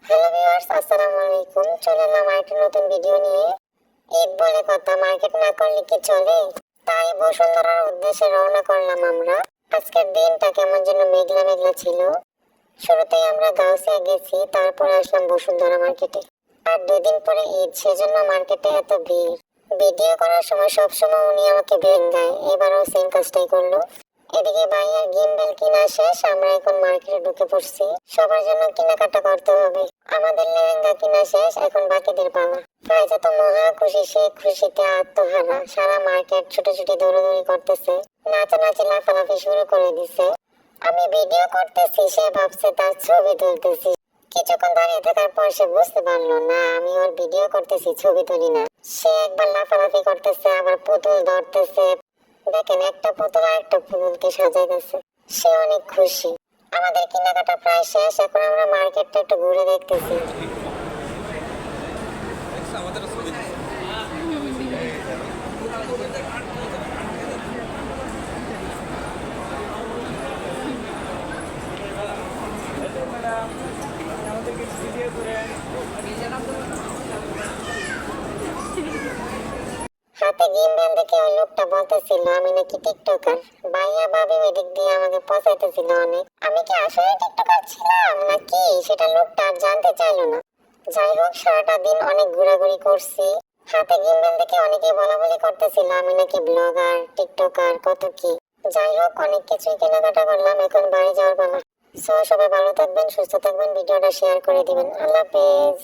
Hello viewers, আসসালামু আলাইকুম। চলে এলাম আরেকটা নতুন ভিডিও নিয়ে। ঈদ বলে কথা, মার্কেট না করলে কি চলে? তাই বসুন্ধরার উদ্দেশ্যে রওনা করলাম আমরা। আজকের দিনটা কেমন যেন মেঘলা মেঘলা ছিল। শুরুতেই আমরা গাউসিয়া গেছি, তারপরে আসলাম বসুন্ধরা মার্কেটে। আর 2 দিন পরে ঈদ, সেজন্য মার্কেটে এত ভিড়। ভিডিও করার সময় সবসময় উনি আমাকে ভেঙ্গায়, এবারও সেম কাজটাই করলো। এদিকে ভাইয়ার গিম্বল কিনা শেষ, আমরা এখন মার্কেটে ঢুকে পড়ছি। সবার জন্য কেনাকাটা করতে হবে। আমাদের লেহেঙ্গা কিনা শেষ, এখন বাকিদের পালা। ফাইজা তো মহা খুশি, সে খুশিতে আত্মহারা। সারা মার্কেট ছুটোছুটি দৌড়াদৌড়ি করতেছে, নাচানাচি লাফালাফি শুরু করে দিছে। আমি ভিডিও করতেছি, সে ভাবছে তার ছবি তুলতেছি। কিছুক্ষণ দাঁড়িয়ে থাকার পর সে বুঝতে পারলো না আমি ওর ভিডিও করতেছি, ছবি তুলি না। সে একবার লাফালাফি করতেছে, আবার পুতুল ধরতেছে। দেখেন, একটা পুতুল আর একটা পুতুলকে সাজাইতেছে। সে অনেক খুশি। আমাদের কেনাকাটা প্রায় শেষ, এখন আমরা মার্কেটটা একটু ঘুরে দেখতেছি। হাতে গিম্বল দেখে ওই লোকটা বলতেছিল আমি নাকি টিকটকার। ভাইয়া ভাবি ওই দিক দিয়ে আমাকে পচাইতেছিল অনেক। আমি কি আসলে টিকটকার ছিলাম নাকি সেটা লোকটা আর জানতে চাইলো না। যাই হোক, সারাটা দিন অনেক ঘোরাঘুরি করছি। হাতে গিম্বল দেখে অনেকে বলাবলি করতেছিল আমি নাকি ব্লগার, টিকটকার, কত কি। যাই হোক, অনেক কিছুই কেনাকাটা করলাম, এখন বাড়ি যাওয়ার পালা। সো সবাই ভালো থাকবেন, সুস্থ থাকবেন, ভিডিওটা শেয়ার করে দিবেন। আল্লাহ হাফেজ।